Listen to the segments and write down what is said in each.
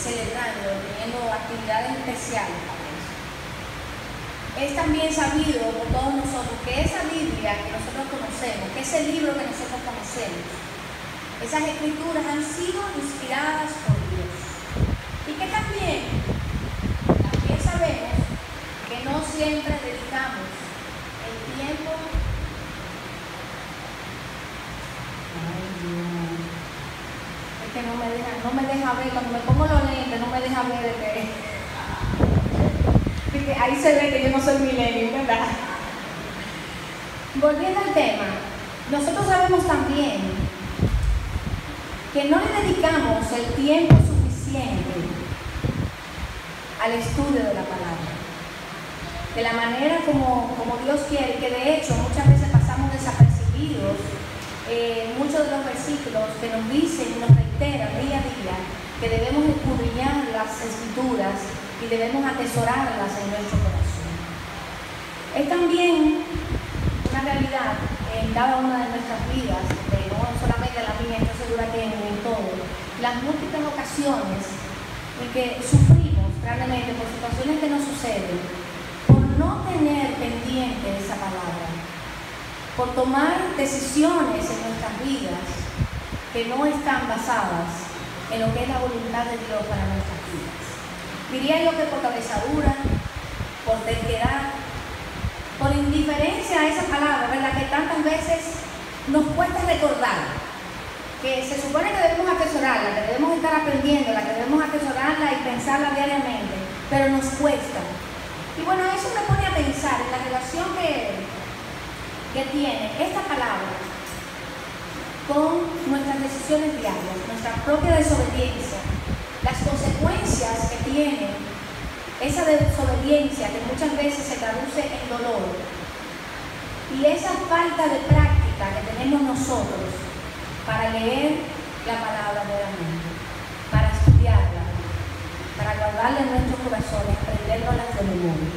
celebrando, teniendo actividades especiales para eso. Es también sabido por todos nosotros que esa Biblia que nosotros conocemos, que ese libro que nosotros conocemos, esas escrituras han sido inspiradas por Dios. Y que también sabemos que no siempre dedicamos el tiempo. Ay, Dios. Es que no me deja ver, cuando me pongo los lentes, no me deja ver que ahí se ve que yo no soy milenio, ¿verdad? Volviendo al tema, nosotros sabemos también que no le dedicamos el tiempo suficiente al estudio de la palabra, de la manera como Dios quiere, que de hecho muchas veces pasamos desapercibidos muchos de los versículos que nos dicen y nos reiteran día a día que debemos escudriñar las escrituras y debemos atesorarlas en nuestro corazón. Es también una realidad en cada una de nuestras vidas, no solamente la mía, estoy segura que en todo, las múltiples ocasiones en que sufrimos realmente por situaciones que nos suceden, por no tener pendiente esa palabra, por tomar decisiones en nuestras vidas que no están basadas en lo que es la voluntad de Dios para nuestras vidas. Diría yo que por cabezadura, por terquedad, por indiferencia a esa palabra, ¿verdad? Que tantas veces nos cuesta recordar, que se supone que debemos atesorarla, que debemos estar aprendiéndola, que debemos atesorarla y pensarla diariamente, pero nos cuesta. Y bueno, eso me pone a pensar en la relación que tiene esta palabra con nuestras decisiones diarias, nuestra propia desobediencia, las consecuencias que tiene esa desobediencia que muchas veces se traduce en dolor, y esa falta de práctica que tenemos nosotros para leer la palabra nuevamente, para estudiarla, para guardarla en nuestros corazones, aprendernoslas de memoria.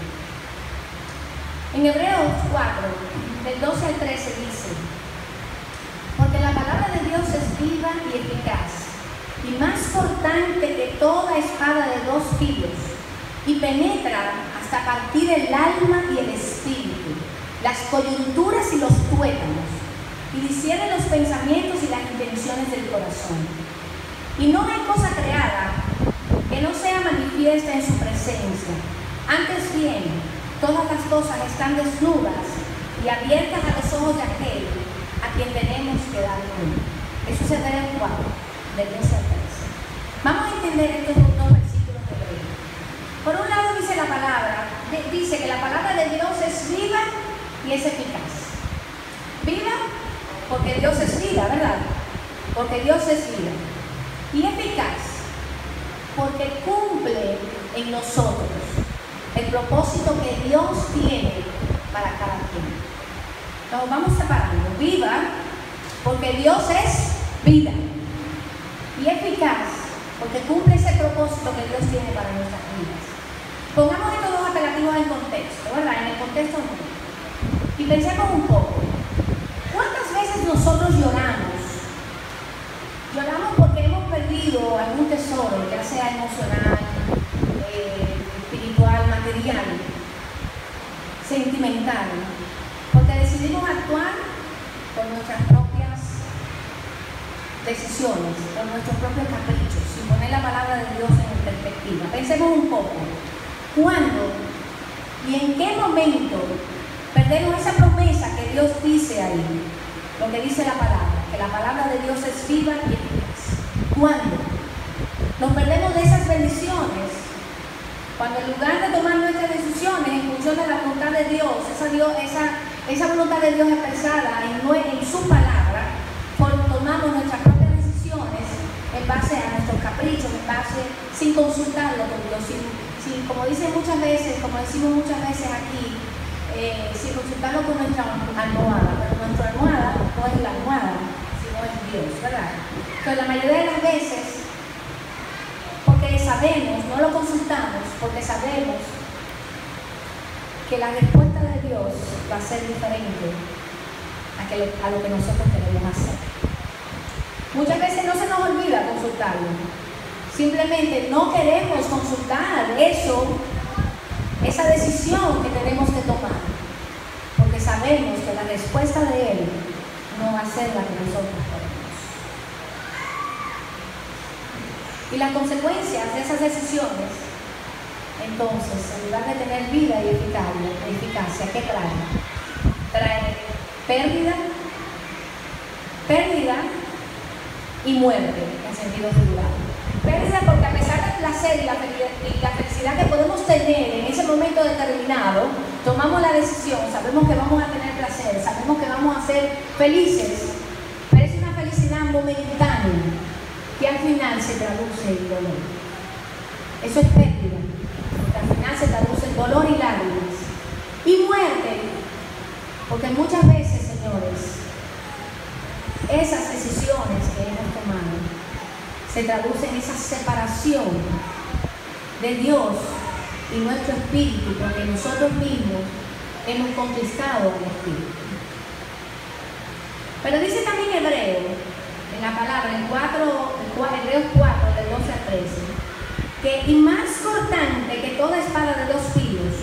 En Hebreos 4, del 12 al 13 dice: porque la palabra de Dios es viva y eficaz, y más cortante que toda espada de dos filos, y penetra hasta partir el alma y el espíritu, las coyunturas y los tuétanos, y discierne los pensamientos y las intenciones del corazón. Y no hay cosa creada que no sea manifiesta en su presencia. Antes bien, todas las cosas están desnudas y abiertas a los ojos de aquel a quien tenemos que dar cuenta. Eso es Hebreos 4, del 12 al 13. Vamos a entender estos dos versículos de Hebreos. Por un lado dice la palabra, dice que la palabra de Dios es viva y es eficaz. Viva porque Dios es vida, ¿verdad? Porque Dios es vida. Y eficaz porque cumple en nosotros el propósito que Dios tiene para cada quien. Nos vamos separando. Viva porque Dios es vida. Y eficaz porque cumple ese propósito que Dios tiene para nuestras vidas. Pongamos estos dos apelativos en contexto, ¿verdad? En el contexto no. Y pensemos un poco. ¿Cuántas veces nosotros lloramos? Lloramos porque hemos perdido algún tesoro, ya sea emocional, espiritual, material, sentimental, porque decidimos actuar por nuestras propias decisiones, por nuestros propios caprichos, sin poner la palabra de Dios en perspectiva. Pensemos un poco. ¿Cuándo y en qué momento perdemos esa promesa que Dios dice ahí? Lo que dice la palabra, que la palabra de Dios es viva y eficaz. ¿Cuándo? Nos perdemos de esas bendiciones cuando en lugar de tomar nuestras decisiones en función de la voluntad de Dios, esa voluntad de Dios expresada en su palabra, tomamos nuestras propias decisiones en base a nuestros caprichos, en base, sin consultarlo con Dios, como dicen muchas veces, como decimos muchas veces aquí, sin consultarlo con nuestra almohada, pero nuestra almohada no es la almohada, sino es Dios, ¿verdad? Pero la mayoría de las veces, porque sabemos, no lo consultamos, porque sabemos que la respuesta de Dios va a ser diferente a lo que nosotros queremos hacer. Muchas veces no se nos olvida consultarlo, Simplemente no queremos consultar esa decisión que tenemos que tomar, porque sabemos que la respuesta de Él no va a ser la que nosotros queremos. Y las consecuencias de esas decisiones, entonces, en lugar de tener vida y eficacia, ¿qué trae? Trae pérdida y muerte en sentido figurado. Pérdida porque a pesar del placer y la felicidad que podemos tener en ese momento determinado, tomamos la decisión, sabemos que vamos a tener placer, sabemos que vamos a ser felices, pero es una felicidad momentánea que al final se traduce en dolor. Eso es pérdida, porque al final se traduce en dolor y lágrimas. Y muerte, porque muchas veces, señores, esas decisiones que hemos tomado se traducen en esa separación de Dios y nuestro espíritu, porque nosotros mismos hemos conquistado al espíritu. Pero dice también Hebreo, en la palabra, en Hebreos 4, del 12 al 13, que y más cortante que toda espada de 2 filos,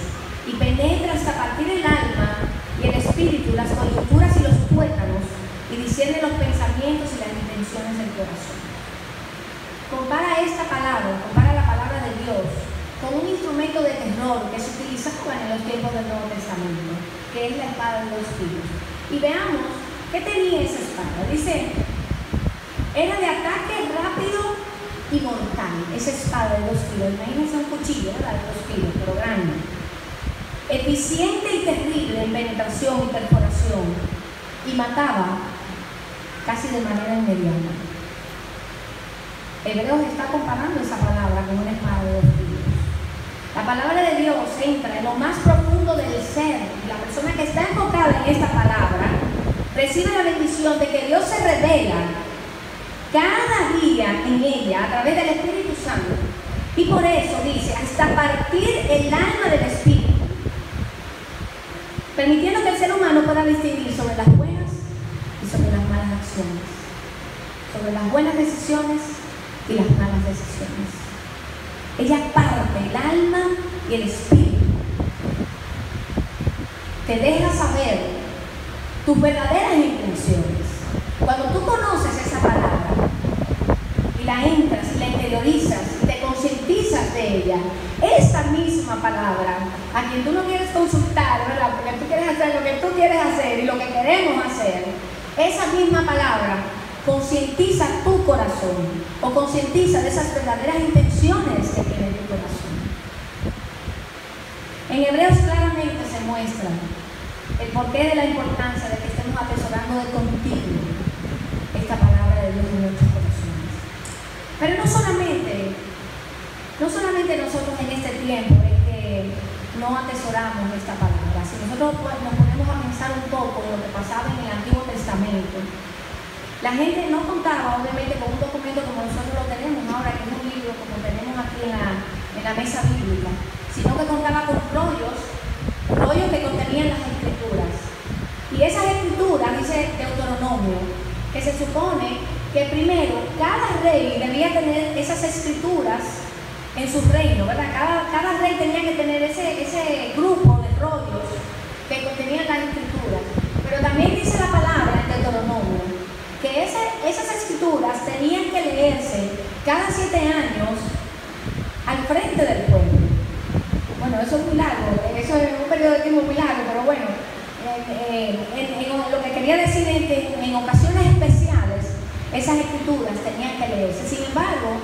y penetra hasta partir el alma y el espíritu, las coyunturas y los tuétanos, y discierne los pensamientos y las intenciones del corazón. Compara la palabra de Dios con un instrumento de terror que se utilizaba en los tiempos del Nuevo Testamento, que es la espada de 2 filos. Y veamos qué tenía esa espada. Dice, era de ataque rápido y mortal, esa espada de 2 filos. Imagínense un cuchillo, ¿verdad? De 2 filos, pero grande. Eficiente y terrible en penetración y perforación, y mataba casi de manera inmediata. Hebreos está comparando esa palabra con una espada de 2 filos. La palabra de Dios entra en lo más profundo del ser, y la persona que está enfocada en esta palabra recibe la bendición de que Dios se revela cada día en ella a través del Espíritu Santo, y por eso dice, hasta partir el alma del espíritu, permitiendo que el ser humano pueda distinguir sobre las buenas y sobre las malas acciones, sobre las buenas decisiones y las malas decisiones. Ella parte el alma y el espíritu, te deja saber tus verdaderas intenciones. Cuando tú conoces esa palabra y la entras y la interiorizas y te concientizas de ella, esta misma palabra, a quien tú no quieres consultar, ¿verdad? Porque tú quieres hacer lo que tú quieres hacer y lo que queremos hacer, esa misma palabra concientiza tu corazón o concientiza de esas verdaderas intenciones que tiene tu corazón. En Hebreos claramente se muestra el porqué de la importancia de que estemos atesorando de continuo esta palabra de Dios en nuestros corazones. Pero no solamente nosotros en este tiempo es que no atesoramos esta palabra. Si nosotros nos ponemos a pensar un poco en lo que pasaba en el Antiguo Testamento, la gente no contaba obviamente con un documento como nosotros lo tenemos ahora, que es un libro como tenemos aquí en la mesa bíblica, sino que contaba con rollos que contenían las escrituras. Y esas escrituras, dice Deuteronomio, que se supone que primero cada rey debía tener esas escrituras en su reino, ¿verdad? Cada rey tenía que tener ese grupo de rollos que contenían las escrituras. Pero también dice la palabra en Deuteronomio que esas escrituras tenían que leerse cada 7 años al frente del pueblo. Bueno, eso es muy largo, eso es un periodo de tiempo muy largo, pero bueno, lo que quería decir es que en ocasiones especiales esas escrituras tenían que leerse. Sin embargo,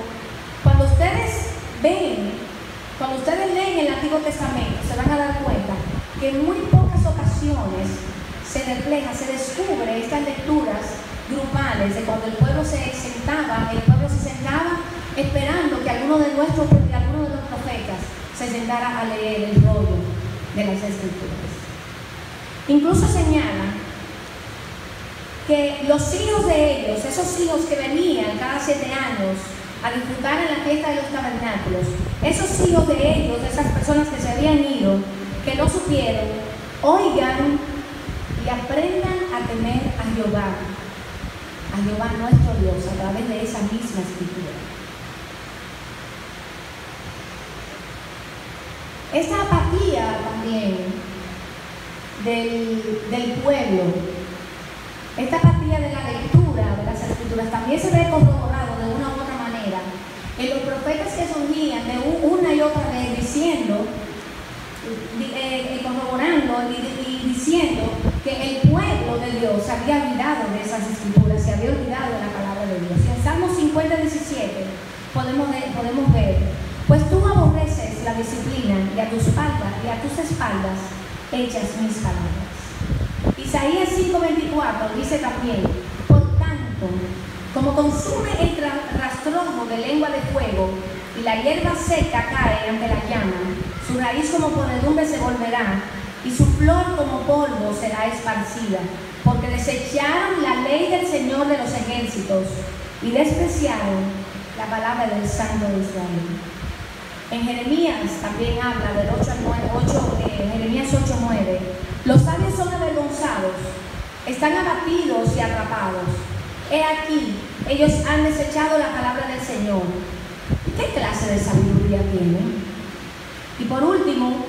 cuando ustedes leen el Antiguo Testamento, se van a dar cuenta que en muy pocas ocasiones se refleja, se descubre estas lecturas grupales de cuando el pueblo se sentaba esperando que alguno de los profetas se sentara a leer el rollo de las escrituras. Incluso señala que los hijos de ellos, esos hijos que venían cada 7 años a disfrutar en la fiesta de los tabernáculos, esos hijos de ellos, de esas personas que se habían ido, que no supieron, oigan y aprendan a temer a Jehová nuestro Dios, a través de esa misma escritura. Esta apatía también del pueblo, esta apatía de la lectura de las escrituras también se ve corroborado de una u otra manera en los profetas que surgían de una y otra vez diciendo, corroborando y diciendo que el pueblo de Dios se había olvidado de esas escrituras, se había olvidado de la palabra de Dios. Y en Salmo 50:17 podemos ver, pues tú aborreces la disciplina y a tus espaldas echas mis palabras. Isaías 5:24 dice también, por tanto, como consume el rastrojo de lengua de fuego y la hierba seca cae ante la llama, su raíz como podredumbre se volverá y su flor como polvo será esparcida, porque desecharon la ley del Señor de los ejércitos y despreciaron la palabra del Santo de Israel. En Jeremías también habla del 8 al 9, Jeremías 8:9. Los sabios son avergonzados, están abatidos y atrapados. He aquí, ellos han desechado la palabra del Señor. ¿Qué clase de sabiduría tienen? Y por último,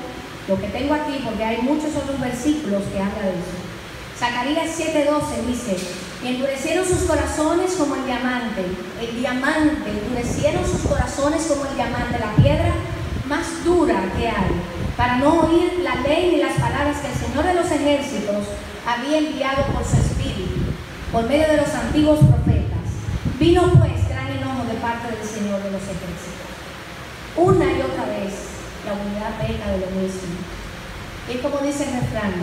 lo que tengo aquí, porque hay muchos otros versículos que hablan de eso. Zacarías 7:12 dice, y endurecieron sus corazones como el diamante, endurecieron sus corazones como el diamante, la piedra más dura que hay, para no oír la ley ni las palabras que el Señor de los ejércitos había enviado por su espíritu, por medio de los antiguos profetas. Vino pues gran enojo de parte del Señor de los ejércitos. Una y otra vez la humanidad peca de lo mismo. Y es como dice el refrán,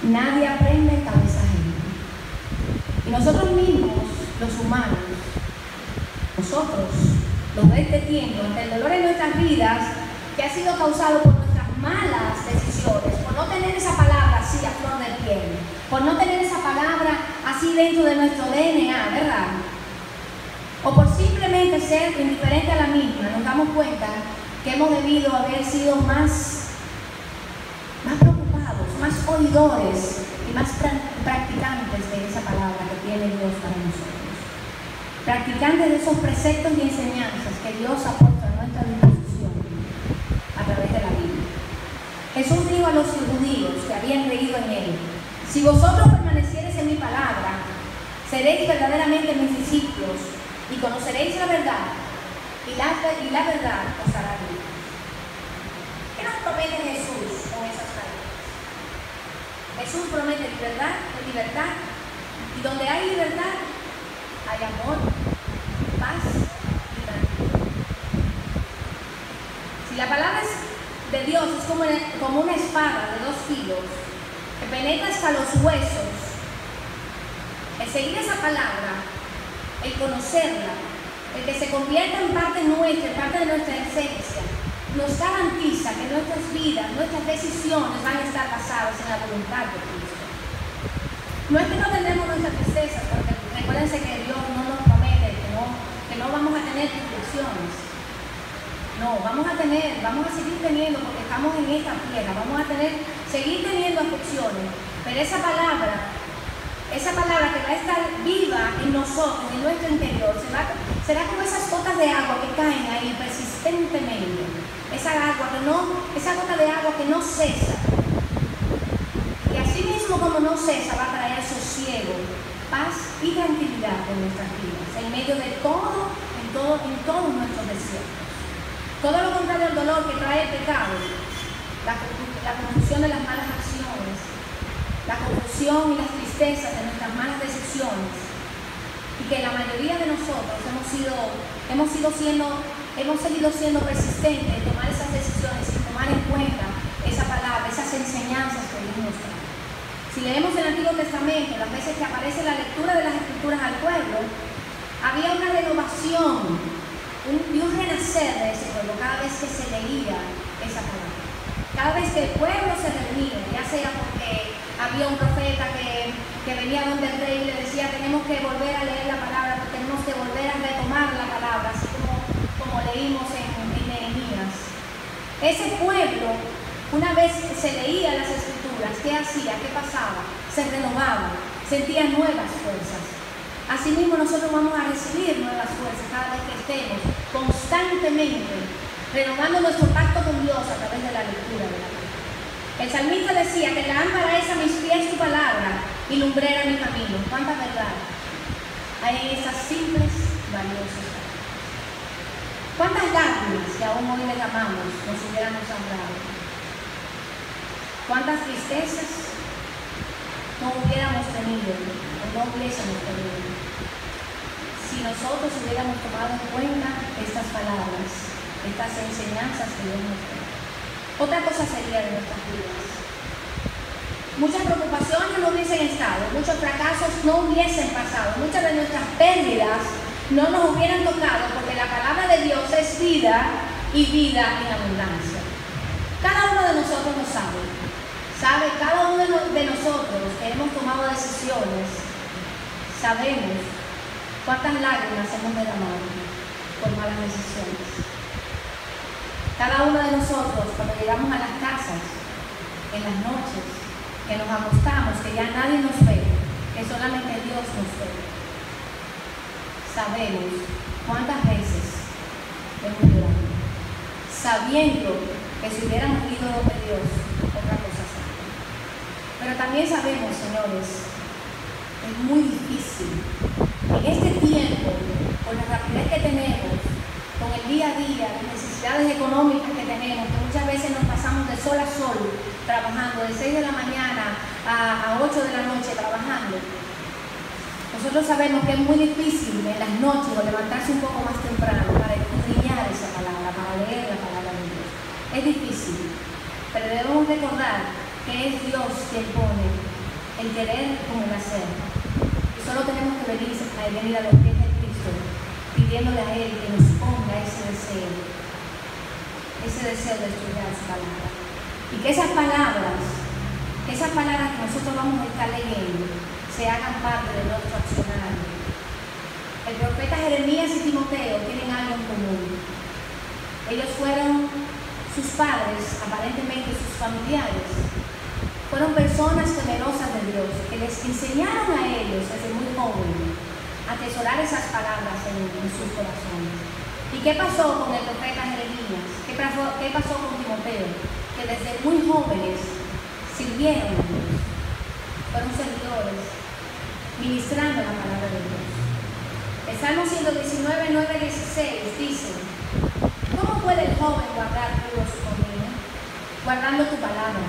nadie aprende en cabeza ajena. Y nosotros mismos, los humanos, nosotros, los de este tiempo, ante el dolor en nuestras vidas, que ha sido causado por nuestras malas decisiones, por no tener esa palabra así a flor de piel, por no tener esa palabra así dentro de nuestro DNA, ¿verdad? O por simplemente ser indiferente a la misma, nos damos cuenta que hemos debido haber sido más preocupados, más oidores y más practicantes de esa palabra que tiene Dios para nosotros. Practicantes de esos preceptos y enseñanzas que Dios ha puesto a nuestra disposición a través de la Biblia. Jesús dijo a los judíos que habían creído en Él, si vosotros permaneciereis en mi palabra, seréis verdaderamente mis discípulos y conoceréis la verdad, y la verdad os hará libre. ¿Qué nos promete Jesús con esas palabras? Jesús promete libertad, y donde hay libertad, hay amor, paz y tranquilidad. Si la palabra de Dios es como una espada de 2 filos, que penetra hasta los huesos, el seguir esa palabra, el conocerla, el que se convierta en parte nuestra, en parte de nuestra esencia, nos garantiza que nuestras vidas, nuestras decisiones van a estar basadas en la voluntad de Cristo. No es que no tendremos nuestras tristezas, porque recuérdense que Dios no nos promete que no vamos a tener tribulaciones. No, vamos a seguir teniendo, porque estamos en esta tierra, vamos a seguir teniendo aflicciones, pero esa palabra que va a estar viva en nosotros, en nuestro interior, será como esas gotas de agua que caen ahí persistentemente, esa gota de agua que no cesa, y así mismo como no cesa va a traer sosiego, paz y tranquilidad en nuestras vidas, en medio de en todos nuestros desiertos. Todo lo contrario al dolor que trae el pecado, la confusión de las malas acciones, la confusión y las tristezas de nuestras malas decisiones, y que la mayoría de nosotros hemos seguido siendo persistentes en tomar esas decisiones y tomar en cuenta esa palabra, esas enseñanzas que Dios nos da. Si leemos el Antiguo Testamento, las veces que aparece la lectura de las Escrituras al pueblo, había una renovación y un renacer de ese pueblo cada vez que se leía esa palabra. Cada vez que el pueblo se reunía, ya sea porque había un profeta que venía donde el rey y le decía, tenemos que volver a leer la palabra, tenemos que volver a retomar la palabra, así como leímos en Nehemías. Ese pueblo, una vez se leía las Escrituras, ¿qué hacía? ¿Qué pasaba? Se renovaba, sentía nuevas fuerzas. Asimismo, nosotros vamos a recibir nuevas fuerzas cada vez que estemos constantemente renovando nuestro pacto con Dios a través de la lectura de la palabra. El salmista decía que lámpara es a mis pies tu palabra y lumbrera mi camino. ¿Cuánta verdad hay en esas simples, valiosas palabras? ¿Cuántas lágrimas que aún hoy derramamos nos hubiéramos ahorrado? ¿Cuántas tristezas no hubiéramos tenido o no hubiésemos tenido si nosotros hubiéramos tomado en cuenta estas palabras, estas enseñanzas que Dios nos da? Otra cosa sería de nuestras vidas. Muchas preocupaciones no hubiesen estado, muchos fracasos no hubiesen pasado, muchas de nuestras pérdidas no nos hubieran tocado, porque la palabra de Dios es vida y vida en abundancia. Cada uno de nosotros lo sabe. Cada uno de nosotros que hemos tomado decisiones, sabemos cuántas lágrimas hemos derramado por malas decisiones. Cada uno de nosotros, cuando llegamos a las casas, en las noches, que nos acostamos, que ya nadie nos ve, que solamente Dios nos ve, sabemos cuántas veces hemos llorado, sabiendo que si hubiéramos ido de Dios, otra cosa sería. Pero también sabemos, señores, es muy difícil en este tiempo, con la rapidez que tenemos, con el día a día, las necesidades económicas que tenemos, que muchas veces nos pasamos de sol a sol trabajando, de 6 de la mañana a 8 de la noche trabajando. Nosotros sabemos que es muy difícil en las noches o levantarse un poco más temprano para escudriñar esa palabra, para leer la palabra de Dios. Es difícil, pero debemos recordar que es Dios quien pone el querer como el hacer. Y solo tenemos que venir a los pies de Cristo, pidiéndole a Él que nos ponga ese deseo de estudiar su palabra. Y que esas palabras que nosotros vamos a estar leyendo se hagan parte de nuestro accionar. El profeta Jeremías y Timoteo tienen algo en común. Ellos fueron sus padres, aparentemente sus familiares. Fueron personas temerosas de Dios, que les enseñaron a ellos desde muy jóvenes a atesorar esas palabras en sus corazones. ¿Y qué pasó con el profeta Jeremías? ¿Qué pasó con Timoteo? Que desde muy jóvenes sirvieron a Dios. Fueron servidores, ministrando la palabra de Dios. El Salmo 119, 9, 16 dice: ¿cómo puede el joven guardar puro su camino? Guardando tu palabra.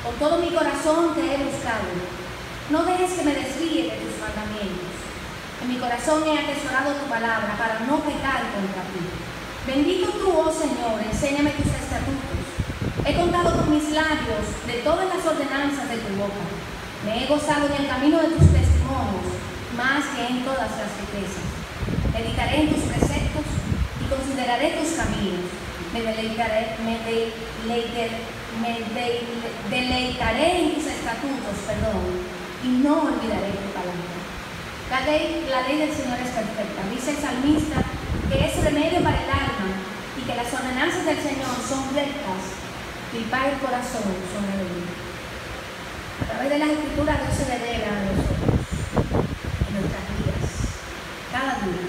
Con todo mi corazón te he buscado. No dejes que me desvíe de tus mandamientos. En mi corazón he atesorado tu palabra para no pecar contra ti. Bendito tú, oh Señor, enséñame tus estatutos. He contado con mis labios de todas las ordenanzas de tu boca. Me he gozado en el camino de tus testimonios, más que en todas las riquezas. Meditaré en tus preceptos y consideraré tus caminos. Me deleitaré en tus estatutos, y no olvidaré tu palabra. La ley del Señor es perfecta. Dice el salmista que es remedio para el alma y que las ordenanzas del Señor son rectas y para el corazón son alegría. A través de las Escrituras Dios se revela a nosotros en nuestras vidas, cada día.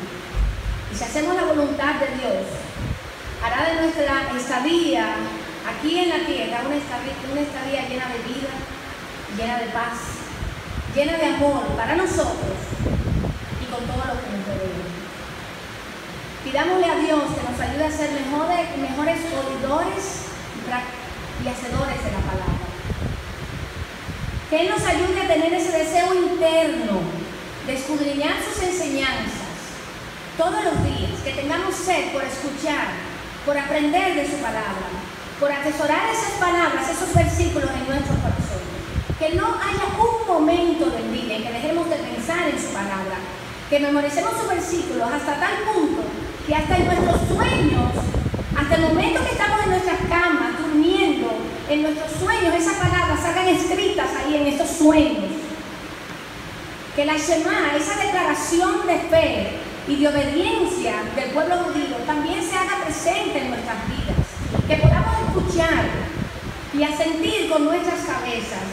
Y si hacemos la voluntad de Dios, hará de nuestra estadía aquí en la tierra una estadía llena de vida, llena de paz, llena de amor para nosotros y con todo lo que nos rodea. Pidámosle a Dios que nos ayude a ser mejores oidores y hacedores de la palabra. Que Él nos ayude a tener ese deseo interno de escudriñar sus enseñanzas todos los días, que tengamos sed por escuchar, por aprender de su palabra, por atesorar esas palabras, esos versículos en nuestro corazón. Que no haya un momento del día en que dejemos de pensar en su palabra, que memoricemos sus versículos hasta tal punto que hasta en nuestros sueños, hasta el momento que estamos en nuestras camas, durmiendo, en nuestros sueños, esas palabras salgan escritas ahí en esos sueños. Que la Shema, esa declaración de fe y de obediencia del pueblo judío, también se haga presente en nuestras vidas. Que podamos escuchar y asentir con nuestras cabezas,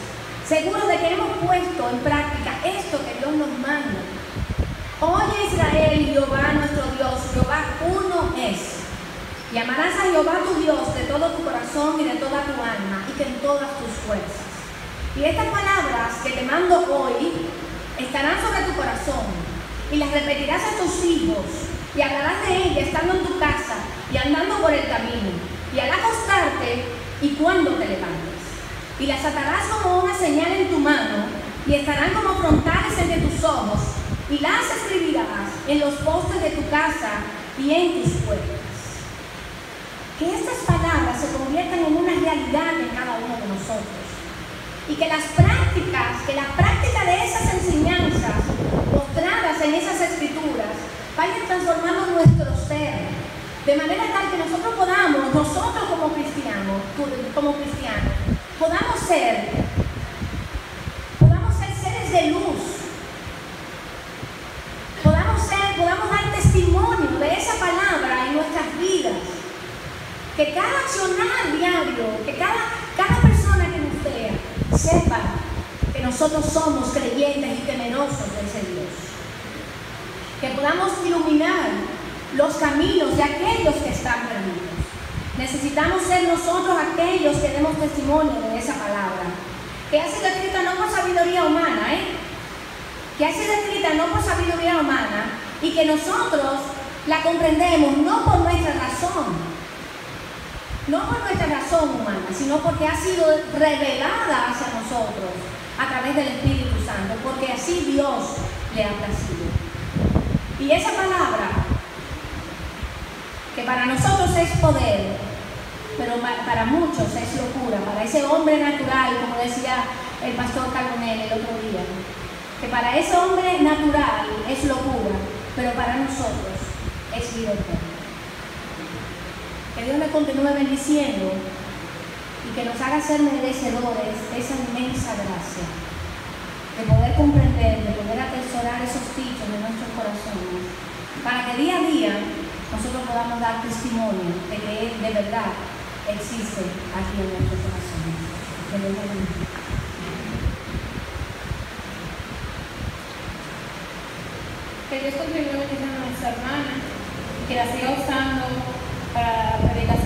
seguros de que hemos puesto en práctica esto que Dios nos manda. Oye Israel, Jehová nuestro Dios, Jehová uno es. Y amarás a Jehová tu Dios de todo tu corazón y de toda tu alma y con todas tus fuerzas. Y estas palabras que te mando hoy estarán sobre tu corazón y las repetirás a tus hijos y hablarás de ellas estando en tu casa y andando por el camino y al acostarte y cuando te levantes. Y las atarás como una señal en tu mano y estarán como frontales entre tus ojos y las escribirás en los postes de tu casa y en tus puertas. Que estas palabras se conviertan en una realidad en cada uno de nosotros. Y que la práctica de esas enseñanzas mostradas en esas escrituras vayan transformando nuestro ser, de manera tal que nosotros como cristianos, podamos ser seres de luz, podamos dar testimonio de esa palabra en nuestras vidas, que cada accionar diario, que cada persona que nos vea, sepa que nosotros somos creyentes y temerosos de ese Dios. Que podamos iluminar los caminos de aquellos que están perdidos. Necesitamos ser nosotros aquellos que demos testimonio de esa palabra, que ha sido escrita no por sabiduría humana, que ha sido escrita no por sabiduría humana y que nosotros la comprendemos no por nuestra razón, no por nuestra razón humana, sino porque ha sido revelada hacia nosotros a través del Espíritu Santo, porque así Dios le ha placido. Y esa palabra, que para nosotros es poder, pero para muchos es locura, para ese hombre natural, como decía el pastor Carbonell el otro día, que para ese hombre natural es locura, pero para nosotros es libertad. Que Dios me continúe bendiciendo y que nos haga ser merecedores de esa inmensa gracia, de poder comprender, de poder atesorar esos dichos de nuestros corazones, para que día a día nosotros podamos dar testimonio de que Él de verdad existe aquí en nuestros corazones. Que Dios me bendiga. Que Dios continúe bendiciendo a nuestra hermana y que la siga usando para la predicación